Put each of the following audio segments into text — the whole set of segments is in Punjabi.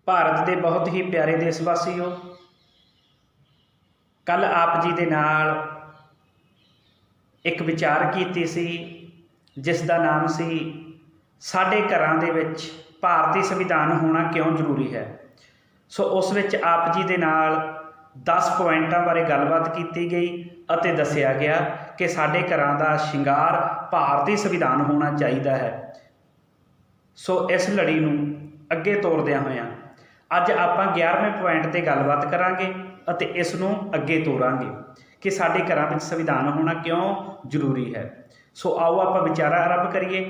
ਭਾਰਤ ਦੇ ਬਹੁਤ ਹੀ ਪਿਆਰੇ ਦੇਸ਼ ਵਾਸੀਓ, ਕੱਲ ਆਪ ਜੀ ਦੇ ਨਾਲ ਇੱਕ ਵਿਚਾਰ ਕੀਤੀ ਸੀ ਜਿਸ ਦਾ ਨਾਮ ਸੀ ਸਾਡੇ ਘਰਾਂ ਦੇ ਵਿੱਚ ਭਾਰਤੀ ਸੰਵਿਧਾਨ ਹੋਣਾ ਕਿਉਂ ਜ਼ਰੂਰੀ ਹੈ। ਸੋ ਉਸ ਵਿੱਚ ਆਪ ਜੀ ਦੇ ਨਾਲ 10 ਪੁਆਇੰਟਾਂ ਬਾਰੇ ਗੱਲਬਾਤ ਕੀਤੀ ਗਈ ਅਤੇ ਦੱਸਿਆ ਗਿਆ ਕਿ ਸਾਡੇ ਘਰਾਂ ਦਾ ਸ਼ਿੰਗਾਰ ਭਾਰਤੀ ਸੰਵਿਧਾਨ ਹੋਣਾ ਚਾਹੀਦਾ ਹੈ। ਸੋ ਇਸ ਲੜੀ ਨੂੰ ਅੱਗੇ ਤੋਰਦਿਆਂ ਹੋਇਆਂ ਅੱਜ ਆਪਾਂ 11ਵੇਂ ਪੁਆਇੰਟ 'ਤੇ ਗੱਲਬਾਤ ਕਰਾਂਗੇ ਅਤੇ ਇਸ ਨੂੰ ਅੱਗੇ ਤੋਰਾਂਗੇ ਕਿ ਸਾਡੇ ਘਰਾਂ ਵਿੱਚ ਸੰਵਿਧਾਨ ਹੋਣਾ ਕਿਉਂ ਜ਼ਰੂਰੀ ਹੈ। ਸੋ ਆਓ ਆਪਾਂ ਵਿਚਾਰਾ ਆਰੰਭ ਕਰੀਏ।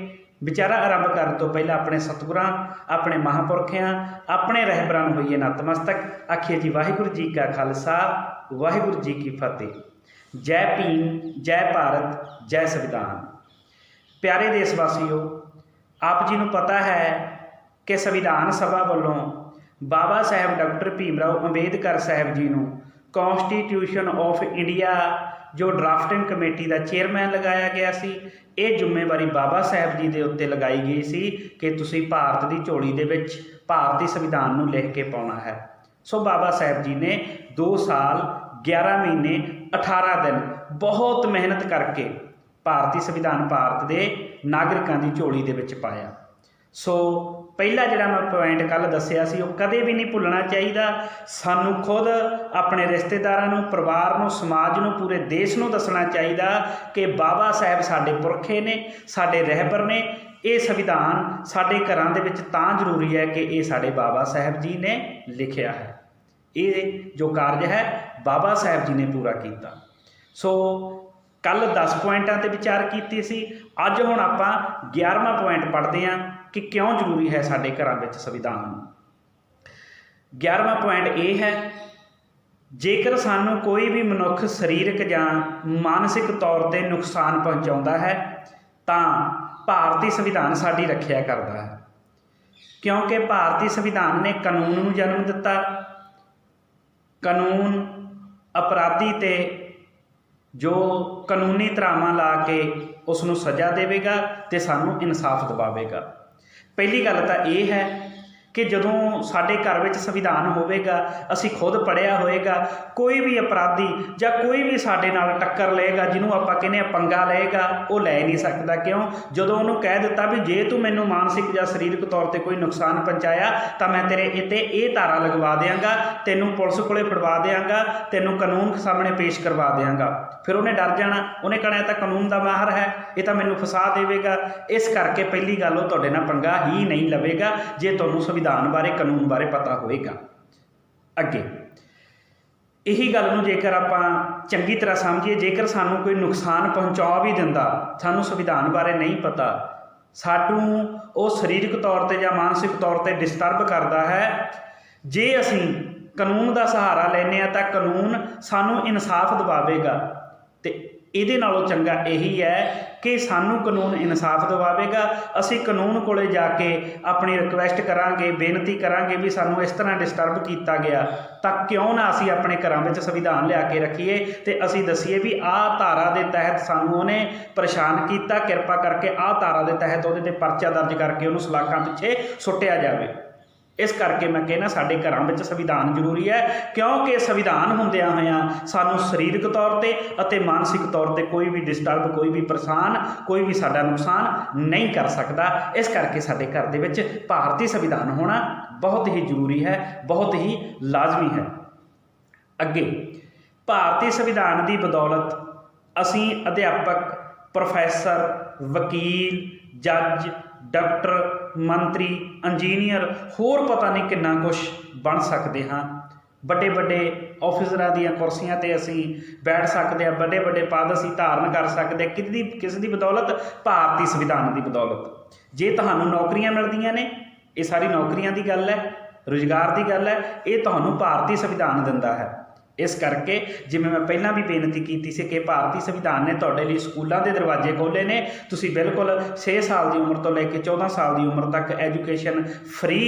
ਵਿਚਾਰਾ ਆਰੰਭ ਕਰਨ ਤੋਂ ਪਹਿਲਾਂ ਆਪਣੇ ਸਤਿਗੁਰਾਂ, ਆਪਣੇ ਮਹਾਂਪੁਰਖਿਆਂ, ਆਪਣੇ ਰਹਿਬਰਾਂ ਨੂੰ ਹੋਈਏ ਨਤਮਸਤਕ। ਆਖੀਏ ਜੀ ਵਾਹਿਗੁਰੂ ਜੀ ਕਾ ਖਾਲਸਾ, ਵਾਹਿਗੁਰੂ ਜੀ ਕੀ ਫਤਿਹ। ਜੈ ਭੀਮ, ਜੈ ਭਾਰਤ, ਜੈ ਸੰਵਿਧਾਨ। ਪਿਆਰੇ ਦੇਸ਼ ਵਾਸੀਓ, ਆਪ ਜੀ ਨੂੰ ਪਤਾ ਹੈ ਕਿ ਸੰਵਿਧਾਨ ਸਭਾ ਵੱਲੋਂ ਬਾਬਾ ਸਾਹਿਬ ਡਾਕਟਰ ਭੀਮ ਰਾਓ ਅੰਬੇਦਕਰ ਸਾਹਿਬ ਜੀ ਨੂੰ ਕੌਂਸਟੀਟਿਊਸ਼ਨ ਆਫ ਇੰਡੀਆ ਜੋ ਡਰਾਫਟਿੰਗ ਕਮੇਟੀ ਦਾ ਚੇਅਰਮੈਨ ਲਗਾਇਆ ਗਿਆ ਸੀ। ਇਹ ਜ਼ਿੰਮੇਵਾਰੀ ਬਾਬਾ ਸਾਹਿਬ ਜੀ ਦੇ ਉੱਤੇ ਲਗਾਈ ਗਈ ਸੀ ਕਿ ਤੁਸੀਂ ਭਾਰਤ ਦੀ ਝੋਲੀ ਦੇ ਵਿੱਚ ਭਾਰਤੀ ਸੰਵਿਧਾਨ ਨੂੰ ਲਿਖ ਕੇ ਪਾਉਣਾ ਹੈ। ਸੋ ਬਾਬਾ ਸਾਹਿਬ ਜੀ ਨੇ 2 ਸਾਲ 11 ਮਹੀਨੇ 18 ਦਿਨ ਬਹੁਤ ਮਿਹਨਤ ਕਰਕੇ ਭਾਰਤੀ ਸੰਵਿਧਾਨ ਭਾਰਤ ਦੇ ਨਾਗਰਿਕਾਂ ਦੀ ਝੋਲੀ ਦੇ ਵਿੱਚ ਪਾਇਆ। ਸੋ ਪਹਿਲਾ ਜਿਹੜਾ ਮੈਂ ਪੁਆਇੰਟ ਕੱਲ੍ਹ ਦੱਸਿਆ ਸੀ ਉਹ ਕਦੇ ਵੀ ਨਹੀਂ ਭੁੱਲਣਾ ਚਾਹੀਦਾ। ਸਾਨੂੰ ਖੁਦ ਆਪਣੇ ਰਿਸ਼ਤੇਦਾਰਾਂ ਨੂੰ, ਪਰਿਵਾਰ ਨੂੰ, ਸਮਾਜ ਨੂੰ, ਪੂਰੇ ਦੇਸ਼ ਨੂੰ ਦੱਸਣਾ ਚਾਹੀਦਾ ਕਿ ਬਾਬਾ ਸਾਹਿਬ ਸਾਡੇ ਪੁਰਖੇ ਨੇ, ਸਾਡੇ ਰਹਿਬਰ ਨੇ। ਇਹ ਸੰਵਿਧਾਨ ਸਾਡੇ ਘਰਾਂ ਦੇ ਵਿੱਚ ਤਾਂ ਜ਼ਰੂਰੀ ਹੈ ਕਿ ਇਹ ਸਾਡੇ ਬਾਬਾ ਸਾਹਿਬ ਜੀ ਨੇ ਲਿਖਿਆ ਹੈ। ਇਹ ਜੋ ਕਾਰਜ ਹੈ ਬਾਬਾ ਸਾਹਿਬ ਜੀ ਨੇ ਪੂਰਾ ਕੀਤਾ। ਸੋ ਕੱਲ੍ਹ 10 ਪੁਆਇੰਟਾਂ 'ਤੇ ਵਿਚਾਰ ਕੀਤੀ ਸੀ। ਅੱਜ ਹੁਣ ਆਪਾਂ 11ਵਾਂ ਪੁਆਇੰਟ ਪੜ੍ਹਦੇ ਹਾਂ ਕਿ ਕਿਉਂ ਜ਼ਰੂਰੀ ਹੈ ਸਾਡੇ ਘਰਾਂ ਵਿੱਚ ਸੰਵਿਧਾਨ। 11ਵਾਂ ਪੁਆਇੰਟ ਇਹ ਹੈ, ਜੇਕਰ ਸਾਨੂੰ ਕੋਈ ਵੀ ਮਨੁੱਖ ਸਰੀਰਕ ਜਾਂ ਮਾਨਸਿਕ ਤੌਰ 'ਤੇ ਨੁਕਸਾਨ ਪਹੁੰਚਾਉਂਦਾ ਹੈ ਤਾਂ ਭਾਰਤੀ ਸੰਵਿਧਾਨ ਸਾਡੀ ਰੱਖਿਆ ਕਰਦਾ ਹੈ, ਕਿਉਂਕਿ ਭਾਰਤੀ ਸੰਵਿਧਾਨ ਨੇ ਕਾਨੂੰਨ ਨੂੰ ਜਨਮ ਦਿੱਤਾ। ਕਾਨੂੰਨ ਅਪਰਾਧੀ 'ਤੇ ਜੋ ਕਾਨੂੰਨੀ ਧਾਰਾਵਾਂ ਲਾ ਕੇ ਉਸ ਨੂੰ ਸਜ਼ਾ ਦੇਵੇਗਾ ਅਤੇ ਸਾਨੂੰ ਇਨਸਾਫ ਦਿਵਾਵੇਗਾ। ਪਹਿਲੀ ਗੱਲ ਤਾਂ ਇਹ ਹੈ ਕਿ ਜਦੋਂ ਸਾਡੇ ਘਰ ਵਿੱਚ ਸੰਵਿਧਾਨ ਹੋਵੇਗਾ, ਅਸੀਂ ਖੁਦ ਪੜ੍ਹਿਆ ਹੋਏਗਾ, ਕੋਈ ਵੀ ਅਪਰਾਧੀ ਜਾਂ ਕੋਈ ਵੀ ਸਾਡੇ ਨਾਲ ਟੱਕਰ ਲਏਗਾ, ਜਿਹਨੂੰ ਆਪਾਂ ਕਹਿੰਦੇ ਹਾਂ ਪੰਗਾ ਲਏਗਾ, ਉਹ ਲੈ ਨਹੀਂ ਸਕਦਾ। ਕਿਉਂ? ਜਦੋਂ ਉਹਨੂੰ ਕਹਿ ਦਿੱਤਾ ਵੀ ਜੇ ਤੂੰ ਮੈਨੂੰ ਮਾਨਸਿਕ ਜਾਂ ਸਰੀਰਕ ਤੌਰ 'ਤੇ ਕੋਈ ਨੁਕਸਾਨ ਪਹੁੰਚਾਇਆ ਤਾਂ ਮੈਂ ਤੇਰੇ ਇੱਥੇ ਇਹ ਧਾਰਾ ਲਗਵਾ ਦਿਆਂਗਾ, ਤੈਨੂੰ ਪੁਲਿਸ ਕੋਲੇ ਫੜਵਾ ਦਿਆਂਗਾ, ਤੈਨੂੰ ਕਾਨੂੰਨ ਸਾਹਮਣੇ ਪੇਸ਼ ਕਰਵਾ ਦਿਆਂਗਾ। ਫਿਰ ਉਹਨੇ ਡਰ ਜਾਣਾ, ਉਹਨੇ ਕਹਿਣਾ ਇਹ ਤਾਂ ਕਾਨੂੰਨ ਦਾ ਮਾਹਰ ਹੈ, ਇਹ ਤਾਂ ਮੈਨੂੰ ਫਸਾ ਦੇਵੇਗਾ। ਇਸ ਕਰਕੇ ਪਹਿਲੀ ਗੱਲ, ਉਹ ਤੁਹਾਡੇ ਨਾਲ ਪੰਗਾ ਹੀ ਨਹੀਂ ਲਵੇਗਾ ਜੇ ਤੁਹਾਨੂੰ ਸੰਵਿਧਾਨ ਬਾਰੇ, ਕਾਨੂੰਨ ਬਾਰੇ ਪਤਾ ਹੋਏਗਾ। ਅੱਗੇ ਇਹੀ ਗੱਲ ਨੂੰ ਜੇਕਰ ਆਪਾਂ ਚੰਗੀ ਤਰ੍ਹਾਂ ਸਮਝੀਏ, ਜੇਕਰ ਸਾਨੂੰ ਕੋਈ ਨੁਕਸਾਨ ਪਹੁੰਚਾ ਵੀ ਦਿੰਦਾ, ਸਾਨੂੰ ਸੰਵਿਧਾਨ ਬਾਰੇ ਨਹੀਂ ਪਤਾ, ਸਾਨੂੰ ਉਹ ਸਰੀਰਕ ਤੌਰ 'ਤੇ ਜਾਂ ਮਾਨਸਿਕ ਤੌਰ 'ਤੇ ਡਿਸਟਰਬ ਕਰਦਾ ਹੈ, ਜੇ ਅਸੀਂ ਕਾਨੂੰਨ ਦਾ ਸਹਾਰਾ ਲੈਂਦੇ ਹਾਂ ਤਾਂ ਕਾਨੂੰਨ ਸਾਨੂੰ ਇਨਸਾਫ ਦਿਵਾਵੇਗਾ। ਅਤੇ ਇਹਦੇ ਨਾਲੋਂ ਚੰਗਾ ਇਹੀ ਹੈ ਕਿ ਸਾਨੂੰ ਕਾਨੂੰਨ ਇਨਸਾਫ ਦਿਵਾਵੇਗਾ। ਅਸੀਂ ਕਾਨੂੰਨ ਕੋਲੇ ਜਾ ਕੇ ਆਪਣੀ ਰਿਕੁਐਸਟ ਕਰਾਂਗੇ, ਬੇਨਤੀ ਕਰਾਂਗੇ ਵੀ ਸਾਨੂੰ ਇਸ ਤਰ੍ਹਾਂ ਡਿਸਟਰਬ ਕੀਤਾ ਗਿਆ, ਤਾਂ ਕਿਉਂ ਨਾ ਅਸੀਂ ਆਪਣੇ ਘਰਾਂ ਵਿੱਚ ਸੰਵਿਧਾਨ ਲਿਆ ਕੇ ਰੱਖੀਏ ਅਤੇ ਅਸੀਂ ਦੱਸੀਏ ਵੀ ਆਹ ਧਾਰਾ ਦੇ ਤਹਿਤ ਸਾਨੂੰ ਉਹਨੇ ਪਰੇਸ਼ਾਨ ਕੀਤਾ, ਕਿਰਪਾ ਕਰਕੇ ਆਹ ਧਾਰਾ ਦੇ ਤਹਿਤ ਉਹਦੇ 'ਤੇ ਪਰਚਾ ਦਰਜ ਕਰਕੇ ਉਹਨੂੰ ਸਲਾਖਾਂ ਪਿੱਛੇ ਸੁੱਟਿਆ ਜਾਵੇ। ਇਸ ਕਰਕੇ ਮੈਂ ਕਹਿੰਦਾ ਸਾਡੇ ਘਰਾਂ ਵਿੱਚ ਸੰਵਿਧਾਨ ਜ਼ਰੂਰੀ ਹੈ, ਕਿਉਂਕਿ ਸੰਵਿਧਾਨ ਹੁੰਦਿਆਂ ਹੋਇਆਂ ਸਾਨੂੰ ਸਰੀਰਕ ਤੌਰ 'ਤੇ ਅਤੇ ਮਾਨਸਿਕ ਤੌਰ 'ਤੇ ਕੋਈ ਵੀ ਡਿਸਟਰਬ, ਕੋਈ ਵੀ ਪਰੇਸ਼ਾਨ, ਕੋਈ ਵੀ ਸਾਡਾ ਨੁਕਸਾਨ ਨਹੀਂ ਕਰ ਸਕਦਾ। ਇਸ ਕਰਕੇ ਸਾਡੇ ਘਰ ਦੇ ਵਿੱਚ ਭਾਰਤੀ ਸੰਵਿਧਾਨ ਹੋਣਾ ਬਹੁਤ ਹੀ ਜ਼ਰੂਰੀ ਹੈ, ਬਹੁਤ ਹੀ ਲਾਜ਼ਮੀ ਹੈ। ਅੱਗੇ ਭਾਰਤੀ ਸੰਵਿਧਾਨ ਦੀ ਬਦੌਲਤ ਅਸੀਂ ਅਧਿਆਪਕ, ਪ੍ਰੋਫੈਸਰ, ਵਕੀਲ, ਜੱਜ, ਡਾਕਟਰ, ਮੰਤਰੀ, ਇੰਜੀਨੀਅਰ, ਹੋਰ ਪਤਾ ਨਹੀਂ ਕਿੰਨਾ ਕੁਛ ਬਣ ਸਕਦੇ ਹਾਂ। ਵੱਡੇ ਵੱਡੇ ਆਫਿਸਰਾਂ ਦੀਆਂ ਕੁਰਸੀਆਂ 'ਤੇ ਅਸੀਂ ਬੈਠ ਸਕਦੇ ਹਾਂ, ਵੱਡੇ ਵੱਡੇ ਪਦ ਅਸੀਂ ਧਾਰਨ ਕਰ ਸਕਦੇ ਹਾਂ। ਕਿਸ ਦੀ ਬਦੌਲਤ? ਭਾਰਤੀ ਸੰਵਿਧਾਨ ਦੀ ਬਦੌਲਤ। ਜੇ ਤੁਹਾਨੂੰ ਨੌਕਰੀਆਂ ਮਿਲਦੀਆਂ ਨੇ, ਇਹ ਸਾਰੀ ਨੌਕਰੀਆਂ ਦੀ ਗੱਲ ਹੈ, ਰੁਜ਼ਗਾਰ ਦੀ ਗੱਲ ਹੈ, ਇਹ ਤੁਹਾਨੂੰ ਭਾਰਤੀ ਸੰਵਿਧਾਨ ਦਿੰਦਾ ਹੈ। ਇਸ ਕਰਕੇ ਜਿਵੇਂ ਮੈਂ ਪਹਿਲਾਂ ਵੀ ਬੇਨਤੀ ਕੀਤੀ ਸੀ ਕਿ ਭਾਰਤੀ ਸੰਵਿਧਾਨ ਨੇ ਤੁਹਾਡੇ ਲਈ ਸਕੂਲਾਂ ਦੇ ਦਰਵਾਜ਼ੇ ਖੋਲ੍ਹੇ ਨੇ। ਤੁਸੀਂ ਬਿਲਕੁਲ 6 ਸਾਲ ਦੀ ਉਮਰ ਤੋਂ ਲੈ ਕੇ 14 ਸਾਲ ਦੀ ਉਮਰ ਤੱਕ ਐਜੂਕੇਸ਼ਨ ਫ੍ਰੀ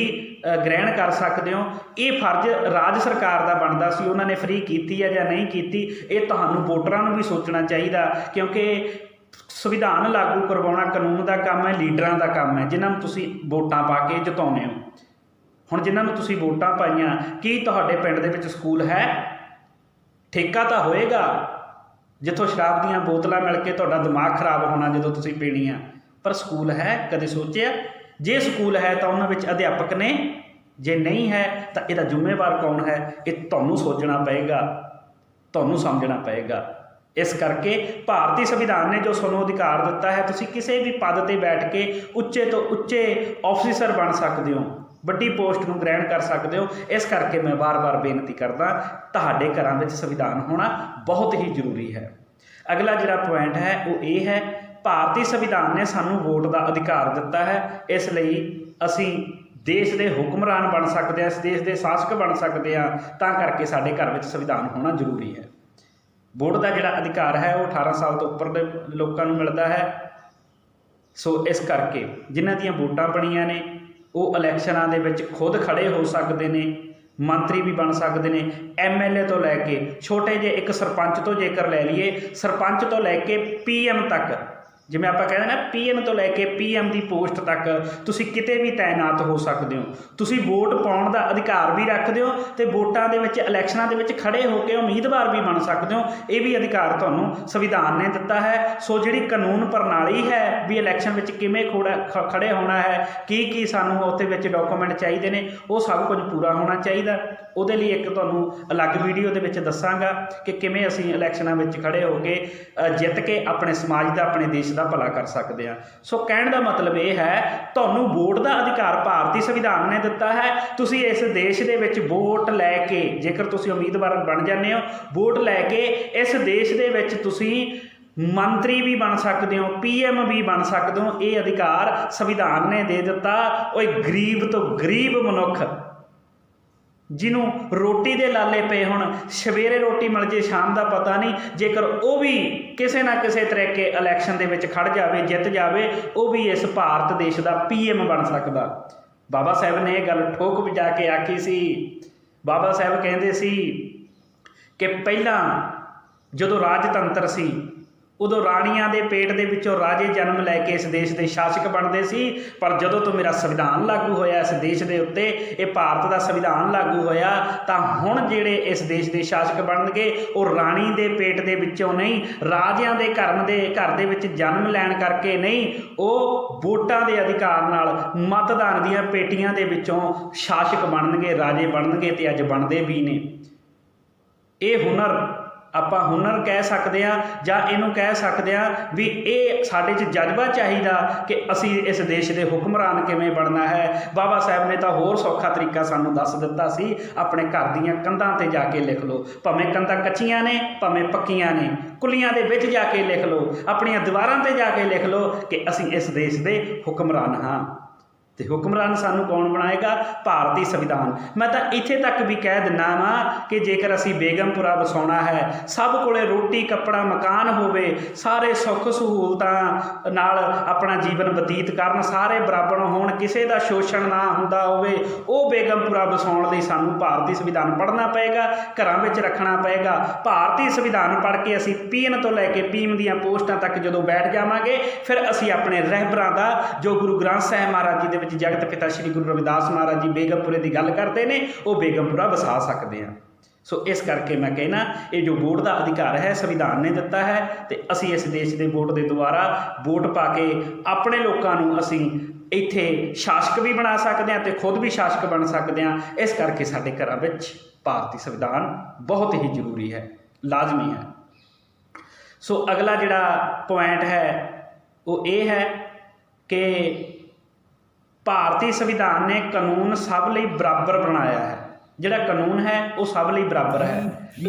ਗ੍ਰਹਿਣ ਕਰ ਸਕਦੇ ਹੋ। ਇਹ ਫਰਜ਼ ਰਾਜ ਸਰਕਾਰ ਦਾ ਬਣਦਾ ਸੀ, ਉਹਨਾਂ ਨੇ ਫ੍ਰੀ ਕੀਤੀ ਹੈ ਜਾਂ ਨਹੀਂ ਕੀਤੀ, ਇਹ ਤੁਹਾਨੂੰ ਵੋਟਰਾਂ ਨੂੰ ਵੀ ਸੋਚਣਾ ਚਾਹੀਦਾ, ਕਿਉਂਕਿ ਸੰਵਿਧਾਨ ਲਾਗੂ ਕਰਵਾਉਣਾ ਕਾਨੂੰਨ ਦਾ ਕੰਮ ਹੈ, ਲੀਡਰਾਂ ਦਾ ਕੰਮ ਹੈ, ਜਿਨ੍ਹਾਂ ਨੂੰ ਤੁਸੀਂ ਵੋਟਾਂ ਪਾ ਕੇ ਜਿਤਾਉਂਦੇ ਹੋ। ਹੁਣ ਜਿਨ੍ਹਾਂ ਨੂੰ ਤੁਸੀਂ ਵੋਟਾਂ ਪਾਈਆਂ, ਕੀ ਤੁਹਾਡੇ ਪਿੰਡ ਦੇ ਵਿੱਚ ਸਕੂਲ ਹੈ? ਠੇਕਾ ਤਾਂ ਹੋਏਗਾ ਜਿੱਥੋਂ ਸ਼ਰਾਬ ਦੀਆਂ ਬੋਤਲਾਂ ਮਿਲ ਕੇ ਤੁਹਾਡਾ ਦਿਮਾਗ ਖਰਾਬ ਹੋਣਾ ਜਦੋਂ ਤੁਸੀਂ ਪੀਣੀਆਂ, ਪਰ ਸਕੂਲ ਹੈ? ਕਦੇ ਸੋਚਿਆ? ਜੇ ਸਕੂਲ ਹੈ ਤਾਂ ਉਹਨਾਂ ਵਿੱਚ ਅਧਿਆਪਕ ਨੇ, ਜੇ ਨਹੀਂ ਹੈ ਤਾਂ ਇਹਦਾ ਜ਼ਿੰਮੇਵਾਰ ਕੌਣ ਹੈ? ਇਹ ਤੁਹਾਨੂੰ ਸੋਚਣਾ ਪਏਗਾ, ਤੁਹਾਨੂੰ ਸਮਝਣਾ ਪਏਗਾ। ਇਸ ਕਰਕੇ ਭਾਰਤੀ ਸੰਵਿਧਾਨ ਨੇ ਜੋ ਤੁਹਾਨੂੰ ਅਧਿਕਾਰ ਦਿੱਤਾ ਹੈ, ਤੁਸੀਂ ਕਿਸੇ ਵੀ ਪਦ 'ਤੇ ਬੈਠ ਕੇ ਉੱਚੇ ਤੋਂ ਉੱਚੇ ਆਫਿਸਰ ਬਣ ਸਕਦੇ ਹੋ, ਵੱਡੀ ਪੋਸਟ ਨੂੰ ਗ੍ਰਹਿਣ ਕਰ ਸਕਦੇ ਹੋ। ਇਸ ਕਰਕੇ ਮੈਂ ਵਾਰ-ਵਾਰ ਬੇਨਤੀ ਕਰਦਾ, ਤੁਹਾਡੇ ਘਰਾਂ ਵਿੱਚ ਸੰਵਿਧਾਨ ਹੋਣਾ ਬਹੁਤ ਹੀ ਜ਼ਰੂਰੀ ਹੈ। ਅਗਲਾ ਜਿਹੜਾ ਪੁਆਇੰਟ ਹੈ ਉਹ ਇਹ ਹੈ, ਭਾਰਤੀ ਸੰਵਿਧਾਨ ਨੇ ਸਾਨੂੰ ਵੋਟ ਦਾ ਅਧਿਕਾਰ ਦਿੱਤਾ ਹੈ, ਇਸ ਲਈ ਅਸੀਂ ਦੇਸ਼ ਦੇ ਹੁਕਮਰਾਨ ਬਣ ਸਕਦੇ ਹਾਂ, ਇਸ ਦੇਸ਼ ਦੇ ਸ਼ਾਸਕ ਬਣ ਸਕਦੇ ਹਾਂ, ਤਾਂ ਕਰਕੇ ਸਾਡੇ ਘਰ ਵਿੱਚ ਸੰਵਿਧਾਨ ਹੋਣਾ ਜ਼ਰੂਰੀ ਹੈ। ਵੋਟ ਦਾ ਜਿਹੜਾ ਅਧਿਕਾਰ ਹੈ ਉਹ 18 ਸਾਲ ਤੋਂ ਉੱਪਰ ਦੇ ਲੋਕਾਂ ਨੂੰ ਮਿਲਦਾ ਹੈ। ਸੋ ਇਸ ਕਰਕੇ ਜਿਨ੍ਹਾਂ ਦੀਆਂ ਵੋਟਾਂ ਬਣੀਆਂ ਨੇ ਉਹ ਇਲੈਕਸ਼ਨਾਂ ਦੇ ਵਿੱਚ ਖੁਦ ਖੜੇ ਹੋ ਸਕਦੇ ਨੇ, ਮੰਤਰੀ ਵੀ ਬਣ ਸਕਦੇ ਨੇ, MLA ਤੋਂ ਲੈ ਕੇ ਛੋਟੇ ਜਿਹੇ ਇੱਕ ਸਰਪੰਚ ਤੋਂ ਜੇਕਰ ਲੈ ਲਈਏ, ਸਰਪੰਚ ਤੋਂ ਲੈ ਕੇ PM ਤੱਕ, ਜਿਵੇਂ ਆਪਾਂ ਕਹਿੰਦੇ ਨਾ PM ਤੋਂ ਲੈ ਕੇ PM ਦੀ ਪੋਸਟ ਤੱਕ ਤੁਸੀਂ ਕਿਤੇ ਵੀ ਤਾਇਨਾਤ ਹੋ ਸਕਦੇ ਹੋ। ਤੁਸੀਂ ਵੋਟ ਪਾਉਣ ਦਾ ਅਧਿਕਾਰ ਵੀ ਰੱਖਦੇ ਹੋ ਅਤੇ ਵੋਟਾਂ ਦੇ ਵਿੱਚ ਇਲੈਕਸ਼ਨਾਂ ਦੇ ਵਿੱਚ ਖੜੇ ਹੋ ਕੇ ਉਮੀਦਵਾਰ ਵੀ ਬਣ ਸਕਦੇ ਹੋ। ਇਹ ਵੀ ਅਧਿਕਾਰ ਤੁਹਾਨੂੰ ਸੰਵਿਧਾਨ ਨੇ ਦਿੱਤਾ ਹੈ। ਸੋ ਜਿਹੜੀ ਕਾਨੂੰਨ ਪ੍ਰਣਾਲੀ ਹੈ ਵੀ ਇਲੈਕਸ਼ਨ ਵਿੱਚ ਕਿਵੇਂ ਖੜੇ ਹੋਣਾ ਹੈ, ਕੀ ਸਾਨੂੰ ਉਹਦੇ ਵਿੱਚ ਡਾਕੂਮੈਂਟ ਚਾਹੀਦੇ ਨੇ, ਉਹ ਸਭ ਕੁਝ ਪੂਰਾ ਹੋਣਾ ਚਾਹੀਦਾ। ਉਹਦੇ ਲਈ ਇੱਕ ਤੁਹਾਨੂੰ ਅਲੱਗ ਵੀਡੀਓ ਦੇ ਵਿੱਚ ਦੱਸਾਂਗਾ ਕਿ ਕਿਵੇਂ ਅਸੀਂ ਇਲੈਕਸ਼ਨਾਂ ਵਿੱਚ ਖੜੇ ਹੋ ਕੇ ਜਿੱਤ ਕੇ ਆਪਣੇ ਸਮਾਜ ਦਾ, ਆਪਣੇ ਦੇਸ਼ ਦਾ ਭਲਾ ਕਰ ਸਕਦੇ ਹਾਂ। ਸੋ ਕਹਿਣ ਦਾ ਮਤਲਬ ਇਹ ਹੈ, ਤੁਹਾਨੂੰ ਵੋਟ ਦਾ ਅਧਿਕਾਰ ਭਾਰਤੀ ਸੰਵਿਧਾਨ ਨੇ ਦਿੱਤਾ ਹੈ। ਤੁਸੀਂ ਇਸ ਦੇਸ਼ ਦੇ ਵਿੱਚ ਵੋਟ ਲੈ ਕੇ, ਜੇਕਰ ਤੁਸੀਂ ਉਮੀਦਵਾਰ ਬਣ ਜਾਂਦੇ ਹੋ, ਵੋਟ ਲੈ ਕੇ ਇਸ ਦੇਸ਼ ਦੇ ਵਿੱਚ ਤੁਸੀਂ ਮੰਤਰੀ ਵੀ ਬਣ ਸਕਦੇ ਹੋ, PM ਵੀ ਬਣ ਸਕਦੇ ਹੋ। ਇਹ ਅਧਿਕਾਰ ਸੰਵਿਧਾਨ ਨੇ ਦੇ ਦਿੱਤਾ। ਉਹ ਗਰੀਬ ਤੋਂ ਗਰੀਬ ਮਨੁੱਖ ਜਿਹਨੂੰ ਰੋਟੀ ਦੇ ਲਾਲੇ ਪਏ ਹੋਣ, ਸਵੇਰੇ ਰੋਟੀ ਮਿਲ ਜੇ ਸ਼ਾਮ ਦਾ ਪਤਾ ਨਹੀਂ, ਜੇਕਰ ਉਹ ਵੀ ਕਿਸੇ ਨਾ ਕਿਸੇ ਤਰੀਕੇ ਇਲੈਕਸ਼ਨ ਦੇ ਵਿੱਚ ਖੜ ਜਾਵੇ, ਜਿੱਤ ਜਾਵੇ, ਉਹ ਵੀ ਇਸ ਭਾਰਤ ਦੇਸ਼ ਦਾ PM ਬਣ ਸਕਦਾ। ਬਾਬਾ ਸਾਹਿਬ ਨੇ ਇਹ ਗੱਲ ਠੋਕ ਵਜਾ ਕੇ ਆਖੀ ਸੀ। ਬਾਬਾ ਸਾਹਿਬ ਕਹਿੰਦੇ ਸੀ ਕਿ ਪਹਿਲਾਂ ਜਦੋਂ ਰਾਜਤੰਤਰ ਸੀ ਉਦੋਂ ਰਾਣੀਆਂ ਦੇ ਪੇਟ ਦੇ ਵਿੱਚੋਂ ਰਾਜੇ ਜਨਮ ਲੈ ਕੇ ਇਸ ਦੇਸ਼ ਦੇ ਸ਼ਾਸਕ ਬਣਦੇ ਸੀ, ਪਰ ਜਦੋਂ ਤੋਂ ਮੇਰਾ ਸੰਵਿਧਾਨ ਲਾਗੂ ਹੋਇਆ ਇਸ ਦੇਸ਼ ਦੇ ਉੱਤੇ, ਇਹ ਭਾਰਤ ਦਾ ਸੰਵਿਧਾਨ ਲਾਗੂ ਹੋਇਆ, ਤਾਂ ਹੁਣ ਜਿਹੜੇ ਇਸ ਦੇਸ਼ ਦੇ ਸ਼ਾਸਕ ਬਣਨਗੇ ਉਹ ਰਾਣੀ ਦੇ ਪੇਟ ਦੇ ਵਿੱਚੋਂ ਨਹੀਂ, ਰਾਜਿਆਂ ਦੇ ਘਰ ਦੇ ਵਿੱਚ ਜਨਮ ਲੈਣ ਕਰਕੇ ਨਹੀਂ, ਉਹ ਵੋਟਾਂ ਦੇ ਅਧਿਕਾਰ ਨਾਲ ਮਤਦਾਨ ਦੀਆਂ ਪੇਟੀਆਂ ਦੇ ਵਿੱਚੋਂ ਸ਼ਾਸਕ ਬਣਨਗੇ, ਰਾਜੇ ਬਣਨਗੇ, ਤੇ ਅੱਜ ਬਣਦੇ ਵੀ ਨੇ। ਇਹ ਹੁਨਰ ਆਪਾਂ ਹੁਨਰ ਕਹਿ ਸਕਦੇ ਹਾਂ, ਜਾਂ ਇਹਨੂੰ ਕਹਿ ਸਕਦੇ ਹਾਂ ਵੀ ਇਹ ਸਾਡੇ 'ਚ ਜਜ਼ਬਾ ਚਾਹੀਦਾ ਕਿ ਅਸੀਂ ਇਸ ਦੇਸ਼ ਦੇ ਹੁਕਮਰਾਨ ਕਿਵੇਂ ਬਣਨਾ ਹੈ। ਬਾਬਾ ਸਾਹਿਬ ਨੇ ਤਾਂ ਹੋਰ ਸੌਖਾ ਤਰੀਕਾ ਸਾਨੂੰ ਦੱਸ ਦਿੱਤਾ ਸੀ, ਆਪਣੇ ਘਰ ਦੀਆਂ ਕੰਧਾਂ 'ਤੇ ਜਾ ਕੇ ਲਿਖ ਲਓ, ਭਾਵੇਂ ਕੰਧਾਂ ਕੱਚੀਆਂ ਨੇ ਭਾਵੇਂ ਪੱਕੀਆਂ ਨੇ, ਕੁੱਲੀਆਂ ਦੇ ਵਿੱਚ ਜਾ ਕੇ ਲਿਖ ਲਓ, ਆਪਣੀਆਂ ਦੀਵਾਰਾਂ 'ਤੇ ਜਾ ਕੇ ਲਿਖ ਲਓ ਕਿ ਅਸੀਂ ਇਸ ਦੇਸ਼ ਦੇ ਹੁਕਮਰਾਨ ਹਾਂ। ਅਤੇ ਹੁਕਮਰਾਨ ਸਾਨੂੰ ਕੌਣ ਬਣਾਏਗਾ? ਭਾਰਤੀ ਸੰਵਿਧਾਨ। ਮੈਂ ਤਾਂ ਇੱਥੇ ਤੱਕ ਵੀ ਕਹਿ ਦਿੰਦਾ ਵਾਂ ਕਿ ਜੇਕਰ ਅਸੀਂ ਬੇਗਮਪੁਰਾ ਵਸਾਉਣਾ ਹੈ, ਸਭ ਕੋਲੇ ਰੋਟੀ ਕੱਪੜਾ ਮਕਾਨ ਹੋਵੇ, ਸਾਰੇ ਸੁੱਖ ਸਹੂਲਤਾਂ ਨਾਲ ਆਪਣਾ ਜੀਵਨ ਬਤੀਤ ਕਰਨ, ਸਾਰੇ ਬਰਾਬਰ ਹੋਣ, ਕਿਸੇ ਦਾ ਸ਼ੋਸ਼ਣ ਨਾ ਹੁੰਦਾ ਹੋਵੇ, ਉਹ ਬੇਗਮਪੁਰਾ ਵਸਾਉਣ ਲਈ ਸਾਨੂੰ ਭਾਰਤੀ ਸੰਵਿਧਾਨ ਪੜ੍ਹਨਾ ਪਏਗਾ, ਘਰਾਂ ਵਿੱਚ ਰੱਖਣਾ ਪਏਗਾ। ਭਾਰਤੀ ਸੰਵਿਧਾਨ ਪੜ੍ਹ ਕੇ ਅਸੀਂ PN ਤੋਂ ਲੈ ਕੇ PM ਦੀਆਂ ਪੋਸਟਾਂ ਤੱਕ ਜਦੋਂ ਬੈਠ ਜਾਵਾਂਗੇ, ਫਿਰ ਅਸੀਂ ਆਪਣੇ ਰਹਿਬਰਾਂ ਦਾ, ਜੋ ਗੁਰੂ ਗ੍ਰੰਥ ਸਾਹਿਬ ਮਹਾਰਾਜ ਜੀ ਦੇ ਵਿੱਚ ਜਗਤ ਪਿਤਾ ਸ਼੍ਰੀ ਗੁਰੂ ਰਵਿਦਾਸ ਮਹਾਰਾਜ ਜੀ ਬੇਗਮਪੁਰੇ ਦੀ ਗੱਲ ਕਰਦੇ ਨੇ, ਉਹ ਬੇਗਮਪੁਰਾ ਵਸਾ ਸਕਦੇ ਹਾਂ। ਸੋ ਇਸ ਕਰਕੇ ਮੈਂ ਕਹਿਣਾ, ਇਹ ਜੋ ਵੋਟ ਦਾ ਅਧਿਕਾਰ ਹੈ ਸੰਵਿਧਾਨ ਨੇ ਦਿੱਤਾ ਹੈ, ਅਤੇ ਅਸੀਂ ਇਸ ਦੇਸ਼ ਦੇ ਵੋਟ ਦੇ ਦੁਆਰਾ ਵੋਟ ਪਾ ਕੇ ਆਪਣੇ ਲੋਕਾਂ ਨੂੰ ਅਸੀਂ ਇੱਥੇ ਸ਼ਾਸਕ ਵੀ ਬਣਾ ਸਕਦੇ ਹਾਂ ਅਤੇ ਖੁਦ ਵੀ ਸ਼ਾਸਕ ਬਣ ਸਕਦੇ ਹਾਂ। ਇਸ ਕਰਕੇ ਸਾਡੇ ਘਰਾਂ ਵਿੱਚ ਭਾਰਤੀ ਸੰਵਿਧਾਨ ਬਹੁਤ ਹੀ ਜ਼ਰੂਰੀ ਹੈ, ਲਾਜ਼ਮੀ ਹੈ। ਸੋ ਅਗਲਾ ਜਿਹੜਾ ਪੁਆਇੰਟ ਹੈ ਉਹ ਇਹ ਹੈ ਕਿ ਭਾਰਤੀ ਸੰਵਿਧਾਨ ਨੇ ਕਾਨੂੰਨ ਸਭ ਲਈ ਬਰਾਬਰ ਬਣਾਇਆ ਹੈ। ਜਿਹੜਾ ਕਾਨੂੰਨ ਹੈ ਉਹ ਸਭ ਲਈ ਬਰਾਬਰ ਹੈ।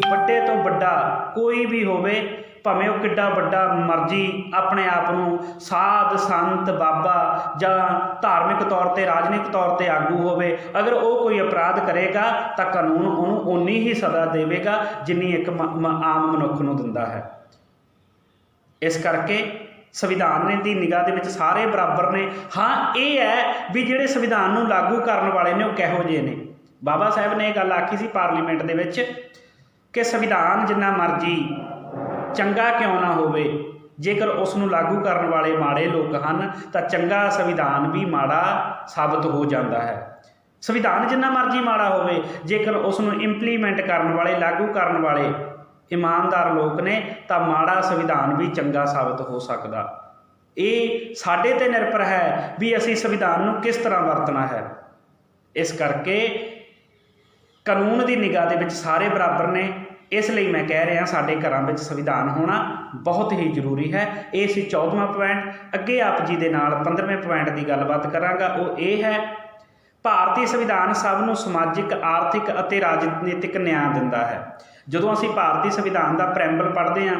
ਵੱਡੇ ਤੋਂ ਵੱਡਾ ਕੋਈ ਵੀ ਹੋਵੇ, ਭਾਵੇਂ ਉਹ ਕਿੱਡਾ ਵੱਡਾ ਮਰਜ਼ੀ ਆਪਣੇ ਆਪ ਨੂੰ ਸਾਧ ਸੰਤ ਬਾਬਾ ਜਾਂ ਧਾਰਮਿਕ ਤੌਰ 'ਤੇ ਰਾਜਨੀਤਿਕ ਤੌਰ 'ਤੇ ਆਗੂ ਹੋਵੇ, ਅਗਰ ਉਹ ਕੋਈ ਅਪਰਾਧ ਕਰੇਗਾ ਤਾਂ ਕਾਨੂੰਨ ਉਹਨੂੰ ਓਨੀ ਹੀ ਸਜ਼ਾ ਦੇਵੇਗਾ ਜਿੰਨੀ ਇੱਕ ਆਮ ਮਨੁੱਖ ਨੂੰ ਦਿੰਦਾ ਹੈ। ਇਸ ਕਰਕੇ ਸੰਵਿਧਾਨ ਨੇ ਦੀ ਨਿਗਾਹ ਦੇ ਵਿੱਚ ਸਾਰੇ ਬਰਾਬਰ ਨੇ। ਹਾਂ, ਇਹ ਹੈ ਵੀ ਜਿਹੜੇ ਸੰਵਿਧਾਨ ਨੂੰ ਲਾਗੂ ਕਰਨ ਵਾਲੇ ਨੇ ਉਹ ਕਿਹੋ ਜਿਹੇ ਨੇ। ਬਾਬਾ ਸਾਹਿਬ ਨੇ ਇਹ ਗੱਲ ਆਖੀ ਸੀ ਪਾਰਲੀਮੈਂਟ ਦੇ ਵਿੱਚ ਕਿ ਸੰਵਿਧਾਨ ਜਿੰਨਾ ਮਰਜ਼ੀ ਚੰਗਾ ਕਿਉਂ ਨਾ ਹੋਵੇ, ਜੇਕਰ ਉਸ ਨੂੰ ਲਾਗੂ ਕਰਨ ਵਾਲੇ ਮਾੜੇ ਲੋਕ ਹਨ ਤਾਂ ਚੰਗਾ ਸੰਵਿਧਾਨ ਵੀ ਮਾੜਾ ਸਾਬਤ ਹੋ ਜਾਂਦਾ ਹੈ। ਸੰਵਿਧਾਨ ਜਿੰਨਾ ਮਰਜ਼ੀ ਮਾੜਾ ਹੋਵੇ, ਜੇਕਰ ਉਸ ਨੂੰ ਇੰਪਲੀਮੈਂਟ ਕਰਨ ਵਾਲੇ, ਲਾਗੂ ਕਰਨ ਵਾਲੇ ਇਮਾਨਦਾਰ ਲੋਕ ਨੇ ਤਾਂ ਮਾੜਾ ਸੰਵਿਧਾਨ ਵੀ ਚੰਗਾ ਸਾਬਤ ਹੋ ਸਕਦਾ। ਇਹ ਸਾਡੇ 'ਤੇ ਨਿਰਭਰ ਹੈ ਵੀ ਅਸੀਂ ਸੰਵਿਧਾਨ ਨੂੰ ਕਿਸ ਤਰ੍ਹਾਂ ਵਰਤਣਾ ਹੈ। ਇਸ ਕਰਕੇ ਕਾਨੂੰਨ ਦੀ ਨਿਗਾਹ ਦੇ ਵਿੱਚ ਸਾਰੇ ਬਰਾਬਰ ਨੇ। ਇਸ ਲਈ ਮੈਂ ਕਹਿ ਰਿਹਾ ਸਾਡੇ ਘਰਾਂ ਵਿੱਚ ਸੰਵਿਧਾਨ ਹੋਣਾ ਬਹੁਤ ਹੀ ਜ਼ਰੂਰੀ ਹੈ। ਇਹ ਸੀ 14ਵਾਂ ਪੁਆਇੰਟ। ਅੱਗੇ ਆਪ ਜੀ ਦੇ ਨਾਲ 15ਵੇਂ ਪੁਆਇੰਟ ਦੀ ਗੱਲਬਾਤ ਕਰਾਂਗਾ। ਉਹ ਇਹ ਹੈ, ਭਾਰਤੀ ਸੰਵਿਧਾਨ ਸਭ ਨੂੰ ਸਮਾਜਿਕ, ਆਰਥਿਕ ਅਤੇ ਰਾਜਨੀਤਿਕ ਨਿਆਂ ਦਿੰਦਾ ਹੈ। ਜਦੋਂ ਅਸੀਂ ਭਾਰਤੀ ਸੰਵਿਧਾਨ ਦਾ ਪ੍ਰੈਂਬਲ ਪੜ੍ਹਦੇ ਹਾਂ,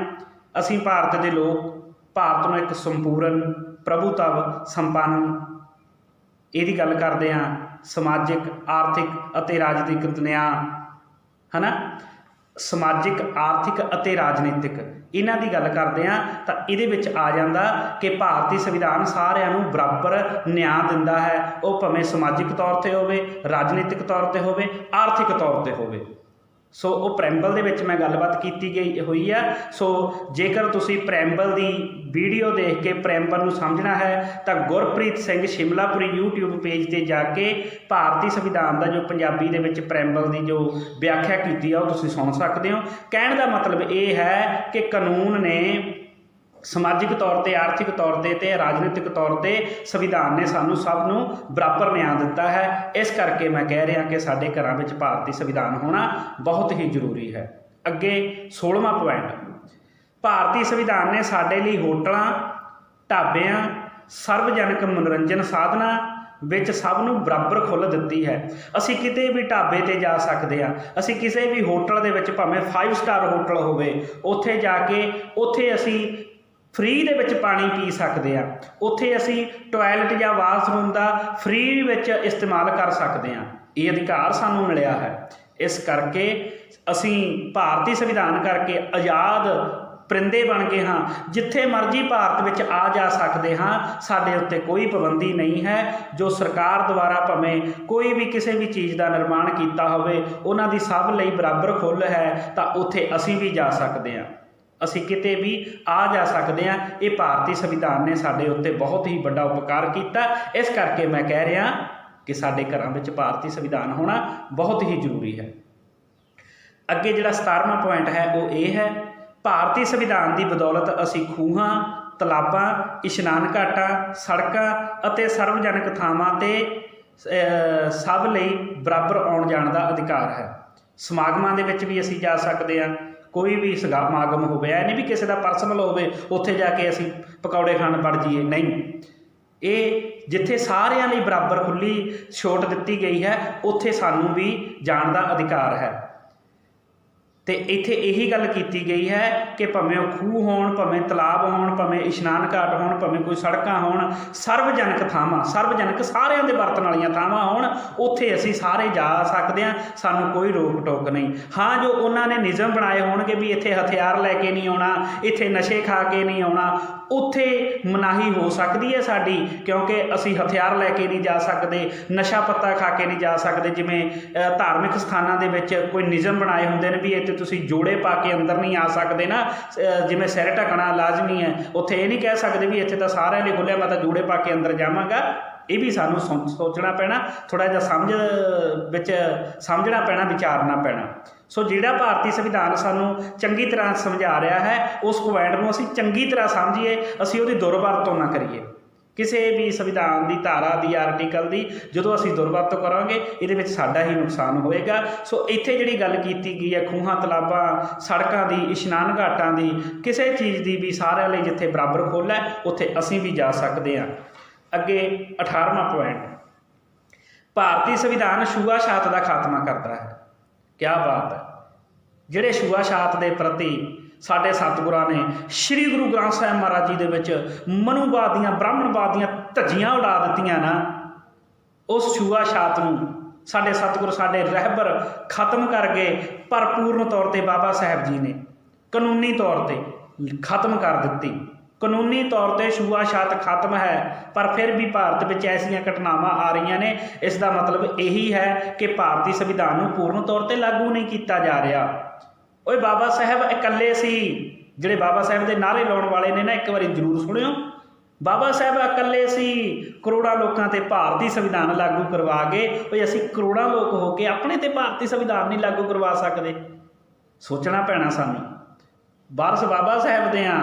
ਅਸੀਂ ਭਾਰਤ ਦੇ ਲੋਕ ਭਾਰਤ ਨੂੰ ਇੱਕ ਸੰਪੂਰਨ, ਪ੍ਰਭੂਤਵ, ਸੰਪੰਨ ਇਹਦੀ ਗੱਲ ਕਰਦੇ ਹਾਂ, ਸਮਾਜਿਕ, ਆਰਥਿਕ ਅਤੇ ਰਾਜਨੀਤਿਕ ਨਿਆਂ, ਹੈ ਨਾ, ਸਮਾਜਿਕ, ਆਰਥਿਕ ਅਤੇ ਰਾਜਨੀਤਿਕ ਇਹਨਾਂ ਦੀ ਗੱਲ ਕਰਦੇ ਹਾਂ ਤਾਂ ਇਹਦੇ ਵਿੱਚ ਆ ਜਾਂਦਾ ਕਿ ਭਾਰਤੀ ਸੰਵਿਧਾਨ ਸਾਰਿਆਂ ਨੂੰ ਬਰਾਬਰ ਨਿਆਂ ਦਿੰਦਾ ਹੈ। ਉਹ ਭਾਵੇਂ ਸਮਾਜਿਕ ਤੌਰ 'ਤੇ ਹੋਵੇ, ਰਾਜਨੀਤਿਕ ਤੌਰ 'ਤੇ ਹੋਵੇ, ਆਰਥਿਕ ਤੌਰ 'ਤੇ ਹੋਵੇ। ਸੋ ਉਹ ਪ੍ਰੈਂਬਲ ਦੇ ਵਿੱਚ ਮੈਂ ਗੱਲਬਾਤ ਕੀਤੀ ਗਈ ਹੋਈ ਆ। ਸੋ ਜੇਕਰ ਤੁਸੀਂ ਪ੍ਰੈਂਬਲ ਦੀ ਵੀਡੀਓ ਦੇਖ ਕੇ ਪ੍ਰੈਂਬਲ ਨੂੰ ਸਮਝਣਾ ਹੈ ਤਾਂ ਗੁਰਪ੍ਰੀਤ ਸਿੰਘ ਸ਼ਿਮਲਾਪੁਰੀ YouTube ਪੇਜ 'ਤੇ ਜਾ ਕੇ ਭਾਰਤੀ ਸੰਵਿਧਾਨ ਦਾ ਜੋ ਪੰਜਾਬੀ ਦੇ ਵਿੱਚ ਪ੍ਰੈਂਬਲ ਦੀ ਜੋ ਵਿਆਖਿਆ ਕੀਤੀ ਆ ਉਹ ਤੁਸੀਂ ਸੁਣ ਸਕਦੇ ਹੋ। ਕਹਿਣ ਦਾ ਮਤਲਬ ਇਹ ਹੈ ਕਿ ਕਾਨੂੰਨ ਨੇ ਸਮਾਜਿਕ ਤੌਰ 'ਤੇ, ਆਰਥਿਕ ਤੌਰ 'ਤੇ ਅਤੇ ਰਾਜਨੀਤਿਕ ਤੌਰ 'ਤੇ ਸੰਵਿਧਾਨ ਨੇ ਸਾਨੂੰ ਸਭ ਨੂੰ ਬਰਾਬਰ ਨਿਆਂ ਦਿੱਤਾ ਹੈ। ਇਸ ਕਰਕੇ ਮੈਂ ਕਹਿ ਰਿਹਾ ਕਿ ਸਾਡੇ ਘਰਾਂ ਵਿੱਚ ਭਾਰਤੀ ਸੰਵਿਧਾਨ ਹੋਣਾ ਬਹੁਤ ਹੀ ਜ਼ਰੂਰੀ ਹੈ। ਅੱਗੇ 16ਵਾਂ ਪੁਆਇੰਟ, ਭਾਰਤੀ ਸੰਵਿਧਾਨ ਨੇ ਸਾਡੇ ਲਈ ਹੋਟਲਾਂ, ਢਾਬਿਆਂ, ਸਰਵਜਨਕ ਮਨੋਰੰਜਨ ਸਾਧਨਾਂ ਵਿੱਚ ਸਭ ਨੂੰ ਬਰਾਬਰ ਖੁੱਲ੍ਹ ਦਿੱਤੀ ਹੈ। ਅਸੀਂ ਕਿਤੇ ਵੀ ਢਾਬੇ 'ਤੇ ਜਾ ਸਕਦੇ ਹਾਂ, ਅਸੀਂ ਕਿਸੇ ਵੀ ਹੋਟਲ ਦੇ ਵਿੱਚ, ਭਾਵੇਂ 5 ਸਟਾਰ ਹੋਟਲ ਹੋਵੇ, ਉੱਥੇ ਜਾ ਕੇ ਉੱਥੇ ਅਸੀਂ ਫ੍ਰੀ ਦੇ ਵਿੱਚ ਪਾਣੀ ਪੀ ਸਕਦੇ ਹਾਂ। ਉੱਥੇ ਅਸੀਂ ਟੋਇਲਟ ਜਾਂ ਬਾਥਰੂਮ ਦਾ ਫ੍ਰੀ ਵਿੱਚ ਇਸਤੇਮਾਲ ਕਰ ਸਕਦੇ ਹਾਂ। ਇਹ ਅਧਿਕਾਰ ਸਾਨੂੰ ਮਿਲਿਆ ਹੈ। ਇਸ ਕਰਕੇ ਅਸੀਂ ਭਾਰਤੀ ਸੰਵਿਧਾਨ ਕਰਕੇ ਆਜ਼ਾਦ ਪਰਿੰਦੇ ਬਣ ਗਏ ਹਾਂ। ਜਿੱਥੇ ਮਰਜ਼ੀ ਭਾਰਤ ਵਿੱਚ ਆ ਜਾ ਸਕਦੇ ਹਾਂ, ਸਾਡੇ ਉੱਤੇ ਕੋਈ ਪਾਬੰਦੀ ਨਹੀਂ ਹੈ। ਜੋ ਸਰਕਾਰ ਦੁਆਰਾ ਭਾਵੇਂ ਕੋਈ ਵੀ ਕਿਸੇ ਵੀ ਚੀਜ਼ ਦਾ ਨਿਰਮਾਣ ਕੀਤਾ ਹੋਵੇ, ਉਹਨਾਂ ਦੀ ਸਭ ਲਈ ਬਰਾਬਰ ਖੁੱਲ੍ਹ ਹੈ, ਤਾਂ ਉੱਥੇ ਅਸੀਂ ਵੀ ਜਾ ਸਕਦੇ ਹਾਂ, ਅਸੀਂ ਕਿਤੇ ਵੀ ਆ ਜਾ ਸਕਦੇ ਹਾਂ। ਇਹ ਭਾਰਤੀ ਸੰਵਿਧਾਨ ਨੇ ਸਾਡੇ ਉੱਤੇ ਬਹੁਤ ਹੀ ਵੱਡਾ ਉਪਕਾਰ ਕੀਤਾ। ਇਸ ਕਰਕੇ ਮੈਂ ਕਹਿ ਰਿਹਾ ਕਿ ਸਾਡੇ ਘਰਾਂ ਵਿੱਚ ਭਾਰਤੀ ਸੰਵਿਧਾਨ ਹੋਣਾ ਬਹੁਤ ਹੀ ਜ਼ਰੂਰੀ ਹੈ। ਅੱਗੇ ਜਿਹੜਾ 17ਵਾਂ ਪੁਆਇੰਟ ਹੈ ਉਹ ਇਹ ਹੈ, ਭਾਰਤੀ ਸੰਵਿਧਾਨ ਦੀ ਬਦੌਲਤ ਅਸੀਂ ਖੂਹਾਂ, ਤਲਾਬਾਂ, ਇਸ਼ਨਾਨ ਘਾਟਾਂ, ਸੜਕਾਂ ਅਤੇ ਸਰਵਜਨਕ ਥਾਵਾਂ 'ਤੇ ਸਭ ਲਈ ਬਰਾਬਰ ਆਉਣ ਜਾਣ ਦਾ ਅਧਿਕਾਰ ਹੈ। ਸਮਾਗਮਾਂ ਦੇ ਵਿੱਚ ਵੀ ਅਸੀਂ ਜਾ ਸਕਦੇ ਹਾਂ। ਕੋਈ ਵੀ ਸਮਾਗਮ ਹੋਵੇ, ਇਹ ਨਹੀਂ ਵੀ ਕਿਸੇ ਦਾ ਪਰਸਨਲ ਹੋਵੇ ਉੱਥੇ ਜਾ ਕੇ ਅਸੀਂ ਪਕੌੜੇ ਖਾਣ ਵੜ ਜਾਈਏ, ਨਹੀਂ। ਇਹ ਜਿੱਥੇ ਸਾਰਿਆਂ ਲਈ ਬਰਾਬਰ ਖੁੱਲ੍ਹੀ ਛੋਟ ਦਿੱਤੀ ਗਈ ਹੈ, ਉੱਥੇ ਸਾਨੂੰ ਵੀ ਜਾਣ ਦਾ ਅਧਿਕਾਰ ਹੈ। ਅਤੇ ਇੱਥੇ ਇਹੀ ਗੱਲ ਕੀਤੀ ਗਈ ਹੈ ਕਿ ਭਾਵੇਂ ਉਹ ਖੂਹ ਹੋਣ, ਭਾਵੇਂ ਤਲਾਬ ਹੋਣ, ਭਾਵੇਂ ਇਸ਼ਨਾਨ ਘਾਟ ਹੋਣ, ਭਾਵੇਂ ਕੋਈ ਸੜਕਾਂ ਹੋਣ, ਸਰਵਜਨਕ ਥਾਵਾਂ, ਸਰਵਜਨਕ ਸਾਰਿਆਂ ਦੇ ਵਰਤਣ ਵਾਲੀਆਂ ਥਾਵਾਂ ਹੋਣ, ਉੱਥੇ ਅਸੀਂ ਸਾਰੇ ਜਾ ਸਕਦੇ ਹਾਂ, ਸਾਨੂੰ ਕੋਈ ਰੋਕ ਟੋਕ ਨਹੀਂ। ਹਾਂ, ਜੋ ਉਹਨਾਂ ਨੇ ਨਿਯਮ ਬਣਾਏ ਹੋਣਗੇ ਵੀ ਇੱਥੇ ਹਥਿਆਰ ਲੈ ਕੇ ਨਹੀਂ ਆਉਣਾ, ਇੱਥੇ ਨਸ਼ੇ ਖਾ ਕੇ ਨਹੀਂ ਆਉਣਾ, ਉੱਥੇ ਮਨਾਹੀ ਹੋ ਸਕਦੀ ਹੈ ਸਾਡੀ, ਕਿਉਂਕਿ ਅਸੀਂ ਹਥਿਆਰ ਲੈ ਕੇ ਨਹੀਂ ਜਾ ਸਕਦੇ, ਨਸ਼ਾ ਪੱਤਾ ਖਾ ਕੇ ਨਹੀਂ ਜਾ ਸਕਦੇ। ਜਿਵੇਂ ਧਾਰਮਿਕ ਸਥਾਨਾਂ ਦੇ ਵਿੱਚ ਕੋਈ ਨਿਯਮ ਬਣਾਏ ਹੁੰਦੇ ਨੇ ਵੀ ਇੱਥੇ ਤੁਸੀਂ ਜੋੜੇ ਪਾ ਕੇ ਅੰਦਰ ਨਹੀਂ ਆ ਸਕਦੇ ਨਾ, ਜਿਵੇਂ ਸਿਰ ਢਕਣਾ ਲਾਜ਼ਮੀ ਹੈ, ਉੱਥੇ ਇਹ ਨਹੀਂ ਕਹਿ ਸਕਦੇ ਵੀ ਇੱਥੇ ਤਾਂ ਸਾਰਿਆਂ ਲਈ ਖੁੱਲ੍ਹਿਆ, ਮੈਂ ਤਾਂ ਜੋੜੇ ਪਾ ਕੇ ਅੰਦਰ ਜਾਵਾਂਗਾ। ਇਹ ਵੀ ਸਾਨੂੰ ਸੋਚਣਾ ਪੈਣਾ, ਥੋੜ੍ਹਾ ਜਿਹਾ ਸਮਝਣਾ ਪੈਣਾ, ਵਿਚਾਰਨਾ ਪੈਣਾ। ਸੋ ਜਿਹੜਾ ਭਾਰਤੀ ਸੰਵਿਧਾਨ ਸਾਨੂੰ ਚੰਗੀ ਤਰ੍ਹਾਂ ਸਮਝਾ ਰਿਹਾ ਹੈ, ਉਸ ਪੁਆਇੰਟ ਨੂੰ ਅਸੀਂ ਚੰਗੀ ਤਰ੍ਹਾਂ ਸਮਝੀਏ, ਅਸੀਂ ਉਹਦੀ ਦੁਰਵਰਤੋਂ ਨਾ ਕਰੀਏ। ਕਿਸੇ ਵੀ ਸੰਵਿਧਾਨ ਦੀ ਧਾਰਾ ਦੀ, ਆਰਟੀਕਲ ਦੀ ਜਦੋਂ ਅਸੀਂ ਦੁਰਵਰਤੋਂ ਕਰਾਂਗੇ, ਇਹਦੇ ਵਿੱਚ ਸਾਡਾ ਹੀ ਨੁਕਸਾਨ ਹੋਏਗਾ। ਸੋ ਇੱਥੇ ਜਿਹੜੀ ਗੱਲ ਕੀਤੀ ਗਈ ਹੈ ਖੂਹਾਂ, ਤਲਾਬਾਂ, ਸੜਕਾਂ ਦੀ, ਇਸ਼ਨਾਨ ਘਾਟਾਂ ਦੀ, ਕਿਸੇ ਚੀਜ਼ ਦੀ ਵੀ ਸਾਰਿਆਂ ਲਈ ਜਿੱਥੇ ਬਰਾਬਰ ਖੁੱਲ੍ਹ ਹੈ, ਉੱਥੇ ਅਸੀਂ ਵੀ ਜਾ ਸਕਦੇ ਹਾਂ। ਅੱਗੇ 18ਵਾਂ ਪੁਆਇੰਟ, ਭਾਰਤੀ ਸੰਵਿਧਾਨ ਛੂਆ-ਛਾਤ ਦਾ ਖਾਤਮਾ ਕਰਦਾ ਹੈ। ਕਿਆ ਬਾਤ ਹੈ! ਜਿਹੜੇ ਛੂਆ-ਛਾਤ ਦੇ ਪ੍ਰਤੀ ਸਾਡੇ ਸਤਿਗੁਰਾਂ ਨੇ ਸ਼੍ਰੀ ਗੁਰੂ ਗ੍ਰੰਥ ਸਾਹਿਬ ਮਹਾਰਾਜ ਜੀ ਦੇ ਵਿੱਚ ਮਨੂਵਾਦ ਦੀਆਂ, ਬ੍ਰਾਹਮਣਵਾਦ ਦੀਆਂ ਧੱਜੀਆਂ ਉਡਾ ਦਿੱਤੀਆਂ ਨਾ, ਉਸ ਛੂਆ-ਛਾਤ ਨੂੰ ਸਾਡੇ ਸਤਿਗੁਰ, ਸਾਡੇ ਰਹਿਬਰ ਖਤਮ ਕਰ ਗਏ। ਭਰਪੂਰਨ ਤੌਰ 'ਤੇ ਬਾਬਾ ਸਾਹਿਬ ਜੀ ਨੇ ਕਾਨੂੰਨੀ ਤੌਰ 'ਤੇ ਖਤਮ ਕਰ ਦਿੱਤੀ। ਕਾਨੂੰਨੀ ਤੌਰ 'ਤੇ ਛੂਆ-ਛਾਤ ਖਤਮ ਹੈ, ਪਰ ਫਿਰ ਵੀ ਭਾਰਤ ਵਿੱਚ ਐਸੀਆਂ ਘਟਨਾਵਾਂ ਆ ਰਹੀਆਂ ਨੇ। ਇਸ ਦਾ ਮਤਲਬ ਇਹੀ ਹੈ ਕਿ ਭਾਰਤੀ ਸੰਵਿਧਾਨ ਨੂੰ ਪੂਰਨ ਤੌਰ 'ਤੇ ਲਾਗੂ ਨਹੀਂ ਕੀਤਾ ਜਾ ਰਿਹਾ। ਓਏ ਬਾਬਾ ਸਾਹਿਬ ਇਕੱਲੇ ਸੀ, ਜਿਹੜੇ ਬਾਬਾ ਸਾਹਿਬ ਦੇ ਨਾਅਰੇ ਲਾਉਣ ਵਾਲੇ ਨੇ ਨਾ, ਇੱਕ ਵਾਰੀ ਜ਼ਰੂਰ ਸੁਣਿਓ, ਬਾਬਾ ਸਾਹਿਬ ਇਕੱਲੇ ਸੀ ਕਰੋੜਾਂ ਲੋਕਾਂ ਤੇ ਭਾਰਤੀ ਸੰਵਿਧਾਨ ਲਾਗੂ ਕਰਵਾ ਗਏ, ਵੀ ਅਸੀਂ ਕਰੋੜਾਂ ਲੋਕ ਹੋ ਕੇ ਆਪਣੇ ਤੇ ਭਾਰਤੀ ਸੰਵਿਧਾਨ ਨਹੀਂ ਲਾਗੂ ਕਰਵਾ ਸਕਦੇ। ਸੋਚਣਾ ਪੈਣਾ ਸਾਨੂੰ। ਵਾਰਸ ਬਾਬਾ ਸਾਹਿਬ ਦੇ ਆ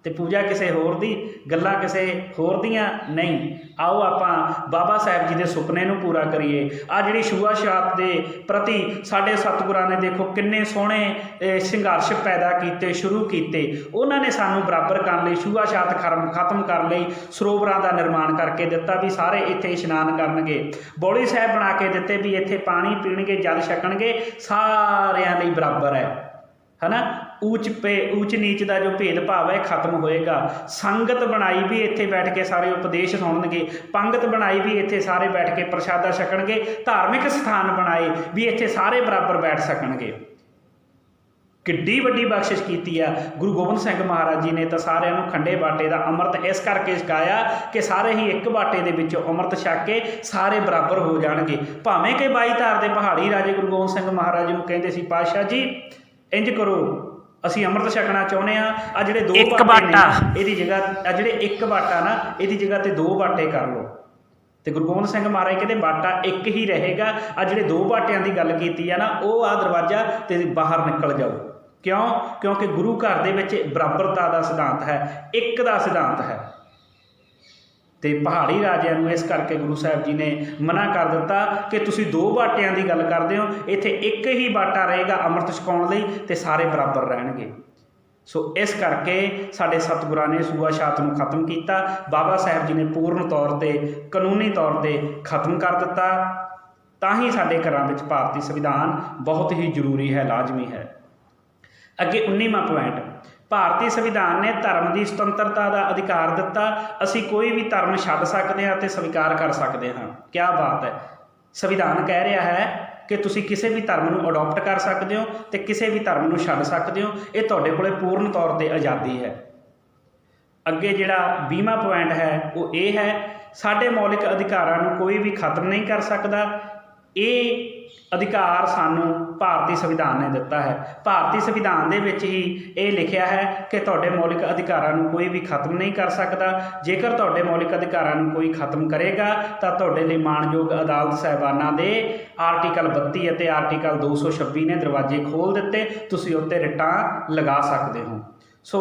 ਤੇ ਪੂਜਾ ਕਿਸੇ ਹੋਰ ਦੀ, ਗੱਲਾਂ ਕਿਸੇ ਹੋਰ ਦੀਆਂ ਨਹੀਂ। ਆਓ ਆਪਾਂ ਬਾਬਾ ਸਾਹਿਬ ਜੀ ਦੇ ਸੁਪਨੇ ਨੂੰ ਪੂਰਾ ਕਰੀਏ। ਆ ਜਿਹੜੀ ਛੂਆ-ਛਾਤ ਦੇ ਪ੍ਰਤੀ ਸਾਡੇ ਸਤਿਗੁਰਾਂ ਨੇ ਦੇਖੋ ਕਿੰਨੇ ਸੋਹਣੇ ਸੰਘਰਸ਼ ਪੈਦਾ ਕੀਤੇ, ਸ਼ੁਰੂ ਕੀਤੇ। ਉਹਨਾਂ ਨੇ ਸਾਨੂੰ ਬਰਾਬਰ ਕਰਨ ਲਈ, ਛੂਆ-ਛਾਤ ਖਤਮ ਕਰਨ ਲਈ ਸਰੋਵਰਾਂ ਦਾ ਨਿਰਮਾਣ ਕਰਕੇ ਦਿੱਤਾ ਵੀ ਸਾਰੇ ਇੱਥੇ ਇਸ਼ਨਾਨ ਕਰਨਗੇ। ਬੌਲੀ ਸਾਹਿਬ ਬਣਾ ਕੇ ਦਿੱਤੇ ਵੀ ਇੱਥੇ ਪਾਣੀ ਪੀਣਗੇ, ਜਲ ਛਕਣਗੇ, ਸਾਰਿਆਂ ਲਈ ਬਰਾਬਰ ਹੈ ਨਾ। ਊਚ ਨੀਚ ਦਾ ਜੋ ਭੇਦਭਾਵ ਹੈ ਖਤਮ ਹੋਏਗਾ। ਸੰਗਤ ਬਣਾਈ ਵੀ ਇੱਥੇ ਬੈਠ ਕੇ ਸਾਰੇ ਉਪਦੇਸ਼ ਸੁਣਨਗੇ। ਪੰਗਤ ਬਣਾਈ ਵੀ ਇੱਥੇ ਸਾਰੇ ਬੈਠ ਕੇ ਪ੍ਰਸ਼ਾਦਾ ਛਕਣਗੇ। ਧਾਰਮਿਕ ਸਥਾਨ ਬਣਾਏ ਵੀ ਇੱਥੇ ਸਾਰੇ ਬਰਾਬਰ ਬੈਠ ਸਕਣਗੇ। ਕਿੱਡੀ ਵੱਡੀ ਬਖਸ਼ਿਸ਼ ਕੀਤੀ ਆ ਗੁਰੂ ਗੋਬਿੰਦ ਸਿੰਘ ਮਹਾਰਾਜ ਜੀ ਨੇ। ਤਾਂ ਸਾਰਿਆਂ ਨੂੰ ਖੰਡੇ ਬਾਟੇ ਦਾ ਅੰਮ੍ਰਿਤ ਇਸ ਕਰਕੇ ਛਕਾਇਆ ਕਿ ਸਾਰੇ ਹੀ ਇੱਕ ਬਾਟੇ ਦੇ ਵਿੱਚੋਂ ਅੰਮ੍ਰਿਤ ਛਕ ਕੇ ਸਾਰੇ ਬਰਾਬਰ ਹੋ ਜਾਣਗੇ। ਭਾਵੇਂ ਕਿ 22 ਧਾਰ ਦੇ ਪਹਾੜੀ ਰਾਜੇ ਗੁਰੂ ਗੋਬਿੰਦ ਸਿੰਘ ਮਹਾਰਾਜ ਨੂੰ ਕਹਿੰਦੇ ਸੀ, ਪਾਤਸ਼ਾਹ ਜੀ ਇੰਜ ਕਰੋ, ਅਸੀਂ ਅੰਮ੍ਰਿਤ ਛਕਣਾ ਚਾਹੁੰਦੇ ਹਾਂ। ਆ ਜਿਹੜੇ ਦੋ ਬਾਟੇ ਨੇ ਇਹਦੀ ਜਗ੍ਹਾ, ਆ ਜਿਹੜੇ ਇੱਕ ਬਾਟਾ ਨਾ ਇਹਦੀ ਜਗ੍ਹਾ ਤੇ 2 ਬਾਟੇ ਕਰ ਲਓ। ਤੇ ਗੁਰੂ ਗੋਬਿੰਦ ਸਿੰਘ ਮਹਾਰਾਜ ਕਹਿੰਦੇ ਬਾਟਾ ਇੱਕ ਹੀ ਰਹੇਗਾ। ਆ ਜਿਹੜੇ 2 ਬਾਟਿਆਂ ਦੀ ਗੱਲ ਕੀਤੀ ਆ ਨਾ, ਉਹ ਆ ਦਰਵਾਜ਼ਾ ਤੇ ਬਾਹਰ ਨਿਕਲ ਜਾਓ। ਕਿਉਂ? ਕਿਉਂਕਿ ਗੁਰੂ ਘਰ ਦੇ ਵਿੱਚ ਬਰਾਬਰਤਾ ਦਾ ਸਿਧਾਂਤ ਹੈ, ਇੱਕ ਦਾ ਸਿਧਾਂਤ ਹੈ। ਤੇ ਪਹਾੜੀ ਰਾਜਿਆਂ ਨੂੰ ਇਸ ਕਰਕੇ ਗੁਰੂ ਸਾਹਿਬ ਜੀ ਨੇ ਮਨਾ ਕਰ ਦਿੱਤਾ ਕਿ ਤੁਸੀਂ 2 ਬਾਟਿਆਂ ਦੀ ਗੱਲ ਕਰਦੇ ਹੋ, ਇੱਥੇ ਇੱਕ ਹੀ ਬਾਟਾ ਰਹੇਗਾ ਅੰਮ੍ਰਿਤ ਛਕਾਉਣ ਲਈ ਤੇ ਸਾਰੇ ਬਰਾਬਰ ਰਹਿਣਗੇ। ਸੋ ਇਸ ਕਰਕੇ ਸਾਡੇ ਸਤਿਗੁਰਾਂ ਨੇ ਛੂਆ-ਛਾਤ ਨੂੰ ਖਤਮ ਕੀਤਾ। ਬਾਬਾ ਸਾਹਿਬ ਜੀ ਨੇ ਪੂਰਨ ਤੌਰ 'ਤੇ ਕਾਨੂੰਨੀ ਤੌਰ 'ਤੇ ਖਤਮ ਕਰ ਦਿੱਤਾ। ਤਾਂ ਹੀ ਸਾਡੇ ਘਰਾਂ ਵਿੱਚ ਭਾਰਤੀ ਸੰਵਿਧਾਨ ਬਹੁਤ ਹੀ ਜ਼ਰੂਰੀ ਹੈ, ਲਾਜ਼ਮੀ ਹੈ। ਅੱਗੇ 19ਵਾਂ ਪੁਆਇੰਟ, ਭਾਰਤੀ ਸੰਵਿਧਾਨ ਨੇ ਧਰਮ ਦੀ ਸੁਤੰਤਰਤਾ ਦਾ ਅਧਿਕਾਰ ਦਿੱਤਾ। ਅਸੀਂ ਕੋਈ ਵੀ ਧਰਮ ਛੱਡ ਸਕਦੇ ਹਾਂ ਅਤੇ ਸਵੀਕਾਰ ਕਰ ਸਕਦੇ ਹਾਂ। ਕਿਆ ਬਾਤ ਹੈ। ਸੰਵਿਧਾਨ ਕਹਿ ਰਿਹਾ ਹੈ ਕਿ ਤੁਸੀਂ ਕਿਸੇ ਵੀ ਧਰਮ ਨੂੰ ਅਡੋਪਟ ਕਰ ਸਕਦੇ ਹੋ ਅਤੇ ਕਿਸੇ ਵੀ ਧਰਮ ਨੂੰ ਛੱਡ ਸਕਦੇ ਹੋ। ਇਹ ਤੁਹਾਡੇ ਕੋਲੇ ਪੂਰਨ ਤੌਰ 'ਤੇ ਆਜ਼ਾਦੀ ਹੈ। ਅੱਗੇ ਜਿਹੜਾ 20ਵਾਂ ਪੁਆਇੰਟ ਹੈ ਉਹ ਇਹ ਹੈ, ਸਾਡੇ ਮੌਲਿਕ ਅਧਿਕਾਰਾਂ ਨੂੰ ਕੋਈ ਵੀ ਖਤਮ ਨਹੀਂ ਕਰ ਸਕਦਾ। ਇਹ ਅਧਿਕਾਰ ਸਾਨੂੰ ਭਾਰਤੀ ਸੰਵਿਧਾਨ ਨੇ ਦਿੱਤਾ ਹੈ। ਭਾਰਤੀ ਸੰਵਿਧਾਨ ਦੇ ਵਿੱਚ ਹੀ ਇਹ ਲਿਖਿਆ ਹੈ ਕਿ ਤੁਹਾਡੇ ਮੌਲਿਕ ਅਧਿਕਾਰਾਂ ਨੂੰ ਕੋਈ ਵੀ ਖਤਮ ਨਹੀਂ ਕਰ ਸਕਦਾ। ਜੇਕਰ ਤੁਹਾਡੇ ਮੌਲਿਕ ਅਧਿਕਾਰਾਂ ਨੂੰ ਕੋਈ ਖਤਮ ਕਰੇਗਾ ਤਾਂ ਤੁਹਾਡੇ ਲਈ ਮਾਣਯੋਗ ਅਦਾਲਤ ਸਾਹਿਬਾਨਾਂ ਦੇ ਆਰਟੀਕਲ 32 ਅਤੇ ਆਰਟੀਕਲ 226 ਨੇ ਦਰਵਾਜ਼ੇ ਖੋਲ੍ਹ ਦਿੱਤੇ। ਤੁਸੀਂ ਉੱਤੇ ਰਿਟਾਂ ਲਗਾ ਸਕਦੇ ਹੋ। ਸੋ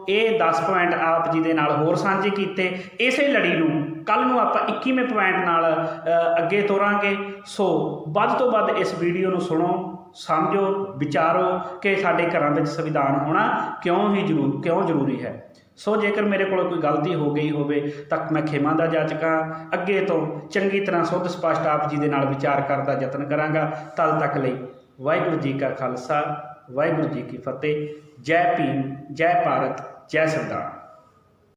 ਇਹ 10 ਪੁਆਇੰਟ ਆਪ ਜੀ ਦੇ ਨਾਲ ਹੋਰ ਸਾਂਝੇ ਕੀਤੇ। ਇਸੇ ਲੜੀ ਨੂੰ ਕੱਲ੍ਹ ਨੂੰ ਆਪਾਂ 21ਵੇਂ ਪੁਆਇੰਟ ਨਾਲ ਅੱਗੇ ਤੋਰਾਂਗੇ। ਸੋ ਵੱਧ ਤੋਂ ਵੱਧ ਇਸ ਵੀਡੀਓ ਨੂੰ ਸੁਣੋ, ਸਮਝੋ, ਵਿਚਾਰੋ ਕਿ ਸਾਡੇ ਘਰਾਂ ਵਿੱਚ ਸੰਵਿਧਾਨ ਹੋਣਾ ਕਿਉਂ ਜ਼ਰੂਰੀ ਹੈ। ਸੋ ਜੇਕਰ ਮੇਰੇ ਕੋਲ ਕੋਈ ਗਲਤੀ ਹੋ ਗਈ ਹੋਵੇ ਤਾਂ ਮੈਂ ਖਿਮਾ ਦਾ ਜਾਚਕ ਹਾਂ। ਅੱਗੇ ਤੋਂ ਚੰਗੀ ਤਰ੍ਹਾਂ ਸੁੱਧ ਸਪਸ਼ਟ ਆਪ ਜੀ ਦੇ ਨਾਲ ਵਿਚਾਰ ਕਰਨ ਦਾ ਯਤਨ ਕਰਾਂਗਾ। ਤਦ ਤੱਕ ਲਈ ਵਾਹਿਗੁਰੂ ਜੀ ਕਾ ਖਾਲਸਾ, ਵਾਹਿਗੁਰੂ ਜੀ ਕੀ ਫਤਿਹ। ਜੈ ਭੀਮ, ਜੈ ਭਾਰਤ, ਜੈ ਸੰਵਿਧਾਨ।